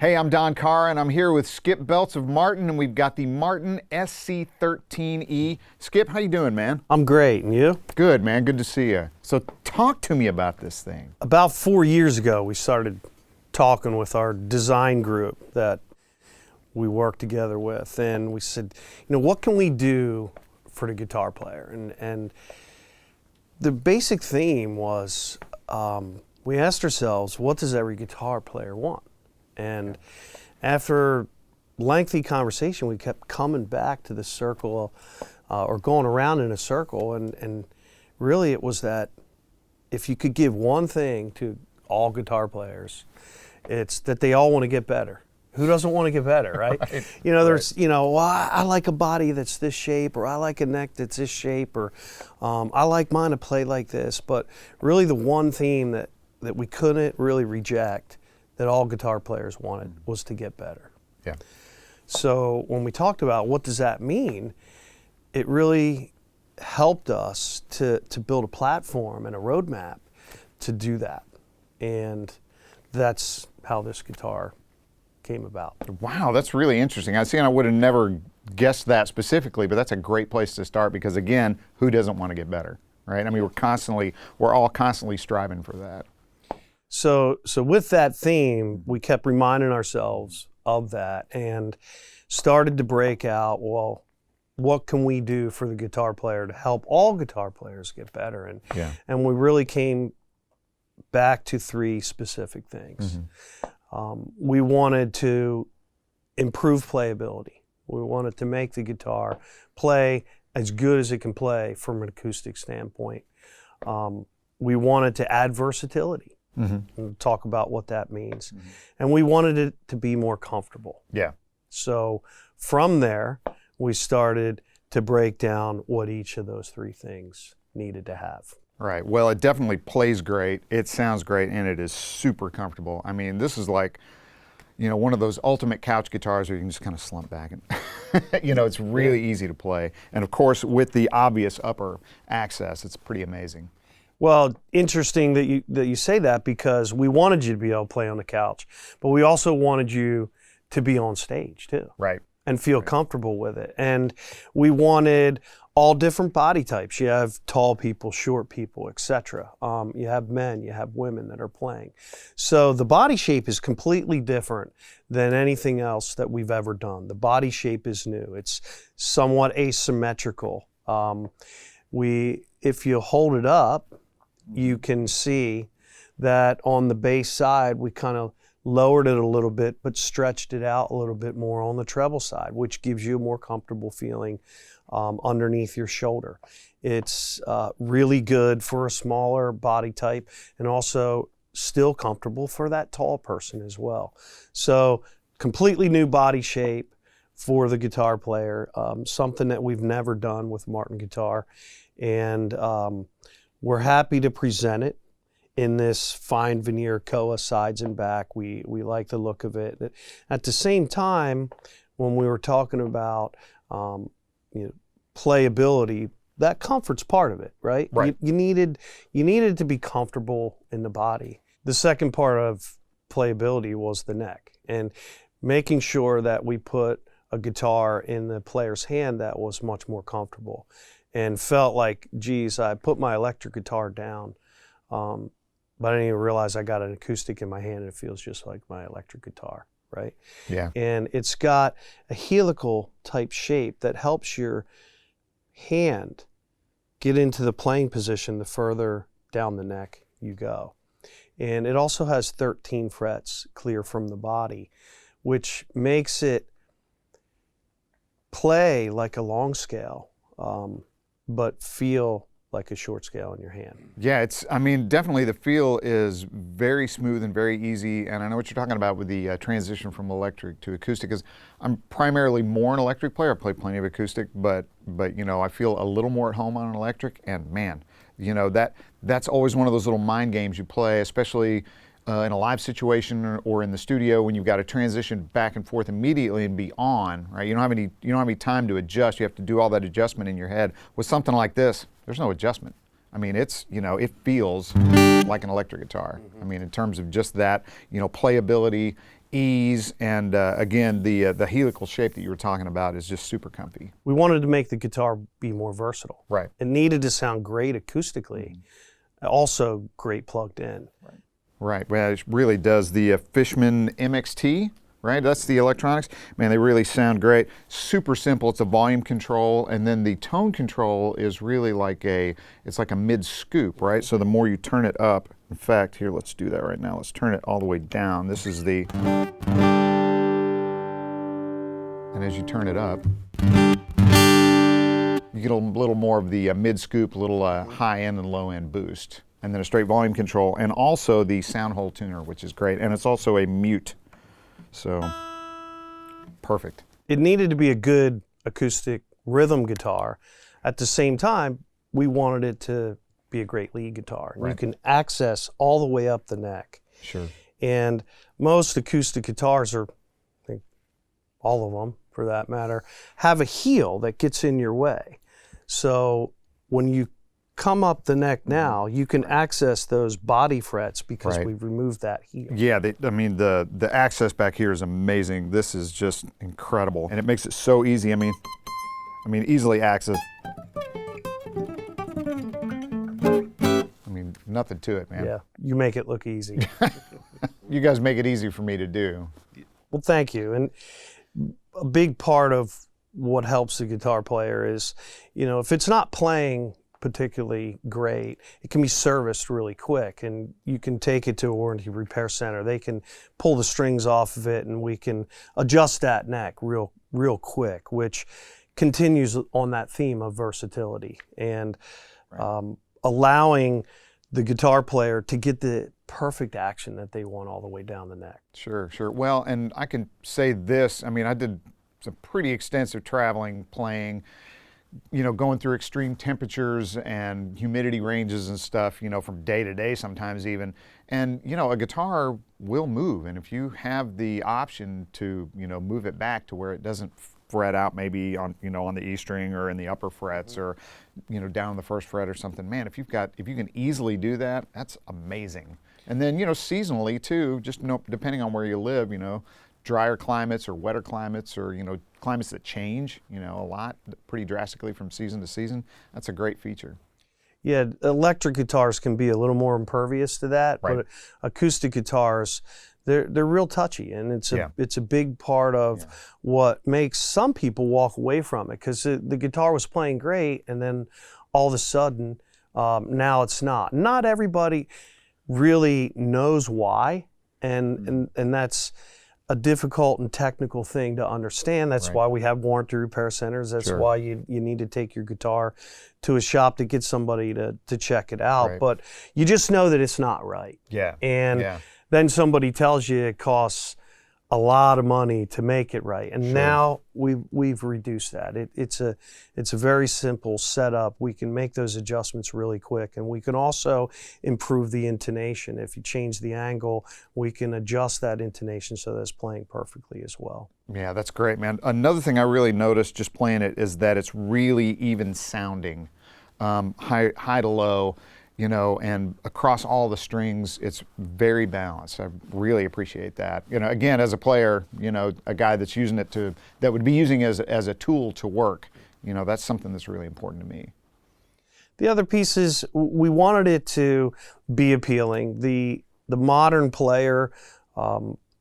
Hey, I'm Don Carr, and I'm here with Skip Belts of Martin, and we've got the Martin SC-13E. Skip, how you doing, man? I'm great, and you? Good, man. Good to see you. So talk to me about this thing. About 4 years ago, we started talking with our design group that we work together with, and we said, what can we do for the guitar player? And the basic theme was, we asked ourselves, what does every guitar player want? And after lengthy conversation, we kept coming back to the circle, or going around in a circle, and really it was that if you could give one thing to all guitar players, it's that they all want to get better. Who doesn't want to get better, right? Right. There's, well, I like a body that's this shape, or I like a neck that's this shape, or I like mine to play like this. But really the one theme that we couldn't really reject that all guitar players wanted was to get better. Yeah. So when we talked about what does that mean, it really helped us to build a platform and a roadmap to do that. And that's how this guitar came about. Wow, that's really interesting. I would have never guessed that specifically, but that's a great place to start because, again, who doesn't want to get better, right? I mean, we're all constantly striving for that. So with that theme, we kept reminding ourselves of that and started to break out, well, what can we do for the guitar player to help all guitar players get better? And we really came back to three specific things. We wanted to improve playability. We wanted to make the guitar play as good as it can play from an acoustic standpoint. We wanted to add versatility. And talk about what that means. And we wanted it to be more comfortable. Yeah. So from there, we started to break down what each of those three things needed to have. Right. Well, it definitely plays great. It sounds great, and it is super comfortable. I mean, this is like, one of those ultimate couch guitars where you can just kind of slump back and, it's really easy to play. And of course, with the obvious upper access, it's pretty amazing. Well, interesting that you say that because we wanted you to be able to play on the couch, but we also wanted you to be on stage too. Right. And feel comfortable with it. And we wanted all different body types. You have tall people, short people, etc. You have men, you have women that are playing. So the body shape is completely different than anything else that we've ever done. The body shape is new. It's somewhat asymmetrical. If you hold it up, you can see that on the bass side, we kind of lowered it a little bit, but stretched it out a little bit more on the treble side, which gives you a more comfortable feeling underneath your shoulder. It's really good for a smaller body type and also still comfortable for that tall person as well. So completely new body shape for the guitar player, something that we've never done with Martin guitar. And we're happy to present it in this fine veneer koa sides and back. We like the look of it. At the same time, when we were talking about playability, that comfort's part of it, right? Right. You needed to be comfortable in the body. The second part of playability was the neck and making sure that we put a guitar in the player's hand that was much more comfortable. And felt like, geez, I put my electric guitar down, but I didn't even realize I got an acoustic in my hand and it feels just like my electric guitar, right? Yeah. And it's got a helical type shape that helps your hand get into the playing position the further down the neck you go. And it also has 13 frets clear from the body, which makes it play like a long scale, but feel like a short scale in your hand. Yeah, definitely the feel is very smooth and very easy, and I know what you're talking about with the transition from electric to acoustic, because I'm primarily more an electric player. I play plenty of acoustic, but I feel a little more at home on an electric, and man, that's always one of those little mind games you play, especially in a live situation or in the studio when you've got to transition back and forth immediately and be on, right? You don't have any time to adjust. You have to do all that adjustment in your head. With something like this, there's no adjustment. I mean, it's, it feels like an electric guitar. I mean, in terms of just that, playability ease, and again, the helical shape that you were talking about is just super comfy. We wanted to make the guitar be more versatile. Right. It needed to sound great acoustically, also great plugged in. Right. Well, it really does. The Fishman MXT, right? That's the electronics. Man, they really sound great. Super simple. It's a volume control, and then the tone control is really like it's like a mid scoop, right? So the more you turn it up, in fact, here, let's do that right now. Let's turn it all the way down. This is the, and as you turn it up, you get a little more of the mid scoop, a little high end and low end boost. And then a straight volume control, and also the sound hole tuner, which is great. And it's also a mute, so perfect. It needed to be a good acoustic rhythm guitar. At the same time, we wanted it to be a great lead guitar. Right. You can access all the way up the neck. Sure. And most acoustic guitars, or I think all of them for that matter, have a heel that gets in your way. So when you come up the neck now, you can access those body frets because we've removed that heel. Yeah, I mean, the access back here is amazing. This is just incredible, and it makes it so easy. I mean, easily access. I mean, nothing to it, man. Yeah, you make it look easy. You guys make it easy for me to do. Well, thank you. And a big part of what helps the guitar player is, if it's not playing particularly great, it can be serviced really quick, and you can take it to a warranty repair center. They can pull the strings off of it, and we can adjust that neck real quick, which continues on that theme of versatility and allowing the guitar player to get the perfect action that they want all the way down the neck. Sure. Well, and I can say this, I mean, I did some pretty extensive traveling, playing, going through extreme temperatures and humidity ranges and stuff, from day to day sometimes even. And, a guitar will move. And if you have the option to, move it back to where it doesn't fret out maybe on, on the E string or in the upper frets or, down on the first fret or something, man, if you can easily do that, that's amazing. And then, seasonally too, just depending on where you live, drier climates or wetter climates or, climates that change, a lot, pretty drastically from season to season. That's a great feature. Yeah, electric guitars can be a little more impervious to that, right. But acoustic guitars, they're real touchy, and it's a big part of what makes some people walk away from it, because the guitar was playing great, and then all of a sudden, now it's not. Not everybody really knows why, and that's a difficult and technical thing to understand. That's why we have warranty repair centers. That's why you need to take your guitar to a shop to get somebody to check it out. Right. But you just know that it's not right. Yeah. And then somebody tells you it costs a lot of money to make it right. And now we've reduced that. It's a very simple setup. We can make those adjustments really quick, and we can also improve the intonation. If you change the angle, we can adjust that intonation so that it's playing perfectly as well. Yeah, that's great, man. Another thing I really noticed just playing it is that it's really even sounding, high to low. And across all the strings, it's very balanced. I really appreciate that. Again, as a player, a guy that's using it that would be using it as a tool to work, that's something that's really important to me. The other piece is we wanted it to be appealing. The modern player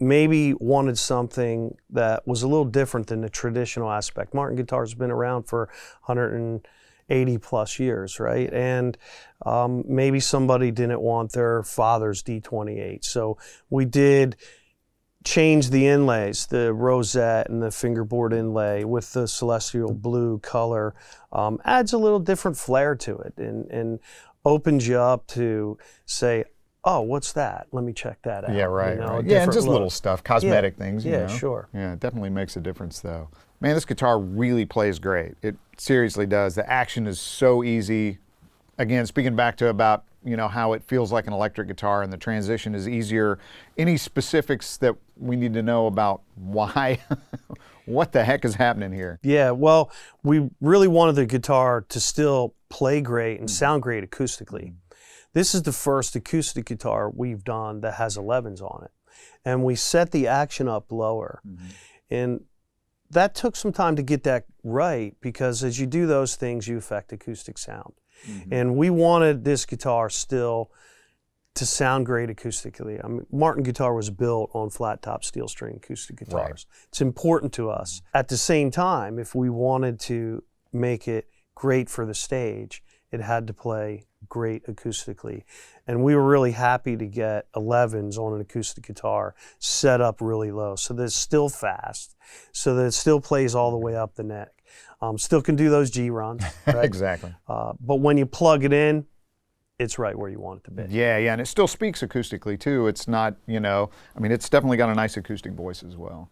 maybe wanted something that was a little different than the traditional aspect. Martin guitars have been around for 180 plus years, right? And maybe somebody didn't want their father's D28. So we did change the inlays, the rosette and the fingerboard inlay with the celestial blue color. Adds a little different flair to it and opens you up to say, oh, what's that? Let me check that out. Yeah, right. Right. Yeah, and just little stuff, cosmetic things. Yeah, sure. Yeah, it definitely makes a difference though. Man, this guitar really plays great. It seriously does. The action is so easy. Again, speaking back to about, how it feels like an electric guitar and the transition is easier. Any specifics that we need to know about why, what the heck is happening here? Yeah, well, we really wanted the guitar to still play great and sound great acoustically. This is the first acoustic guitar we've done that has 11s on it. and we set the action up lower. And that took some time to get that right, because as you do those things, you affect acoustic sound. And we wanted this guitar still to sound great acoustically. I mean, Martin guitar was built on flat top steel string acoustic guitars. It's important to us. At the same time, if we wanted to make it great for the stage, it had to play great acoustically. And we were really happy to get 11s on an acoustic guitar set up really low so that it's still fast, so that it still plays all the way up the neck. Still can do those G runs, right? Exactly. But when you plug it in, it's right where you want it to be. Yeah, and it still speaks acoustically too. It's not, you know, I mean, it's definitely got a nice acoustic voice as well.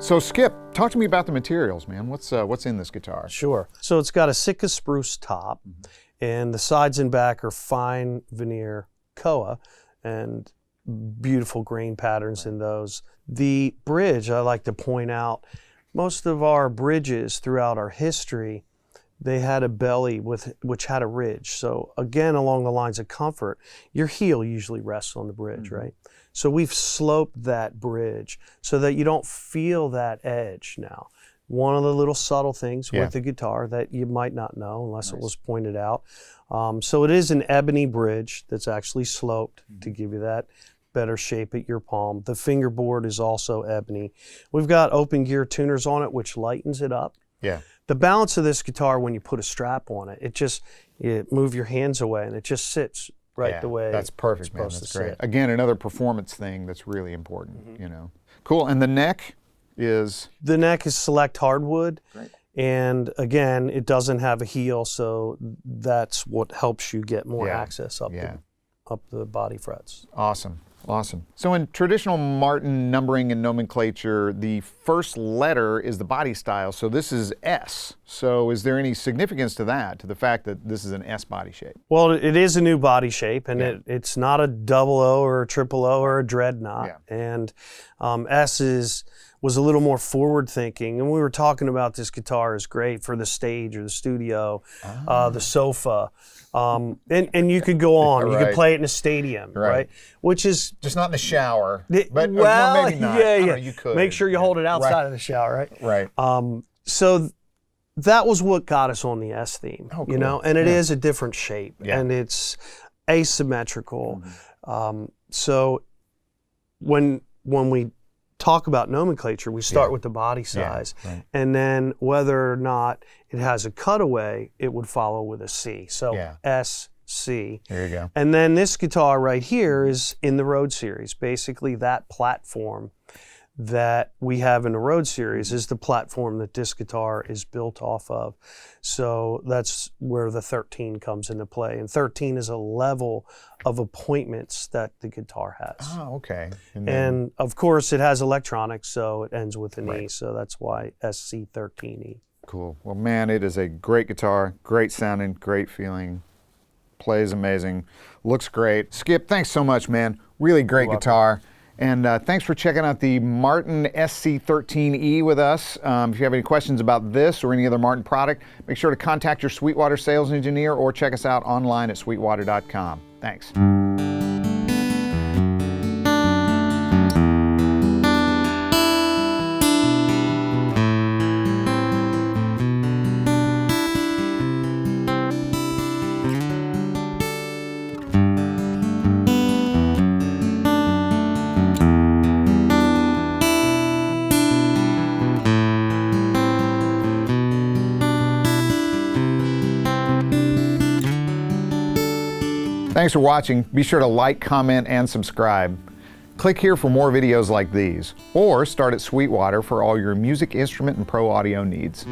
So Skip, talk to me about the materials, man. What's in this guitar? Sure. So it's got a Sitka spruce top, and the sides and back are fine veneer koa, and beautiful grain patterns in those. The bridge, I like to point out, most of our bridges throughout our history, they had a belly which had a ridge. So again, along the lines of comfort, your heel usually rests on the bridge, right? So we've sloped that bridge so that you don't feel that edge now. One of the little subtle things with the guitar that you might not know unless it was pointed out. So it is an ebony bridge that's actually sloped to give you that better shape at your palm. The fingerboard is also ebony. We've got open gear tuners on it, which lightens it up. Yeah. The balance of this guitar, when you put a strap on it, you move your hands away and it just sits right the way that's perfect, man. it's That's supposed to great. sit. Again, another performance thing that's really important, you know. Cool, and the neck is? The neck is select hardwood. Great. And again, it doesn't have a heel, so that's what helps you get more access up the body frets. Awesome. Awesome. So in traditional Martin numbering and nomenclature, the first letter is the body style. So this is S. So is there any significance to that, to the fact that this is an S body shape? Well, it is a new body shape, and it's not a double O or a triple O or a dreadnought. And S was a little more forward thinking. And we were talking about this guitar is great for the stage or the studio, the sofa. And you could go on. You could play it in a stadium, right? Which is just not in the shower. But maybe not. Yeah. You could. Make sure you hold it outside of the shower, right? Right. So that was what got us on the S theme, you know. And it is a different shape, and it's asymmetrical. So when we talk about nomenclature, we start with the body size, and then whether or not it has a cutaway, it would follow with a C. So S, C. There you go. And then this guitar right here is in the Road Series. Basically, that platform that we have in the Road Series is the platform that this guitar is built off of. So that's where the 13 comes into play. And 13 is a level of appointments that the guitar has. Oh, okay. And of course, it has electronics, so it ends with an E. So that's why SC-13E. Cool. Well, man, it is a great guitar, great sounding, great feeling, plays amazing, looks great. Skip, thanks so much, man. Really great guitar. And thanks for checking out the Martin SC-13E with us. If you have any questions about this or any other Martin product, make sure to contact your Sweetwater sales engineer or check us out online at sweetwater.com. Thanks. Thanks for watching. Be sure to like, comment, and subscribe. Click here for more videos like these, or start at Sweetwater for all your music, instrument, and pro audio needs.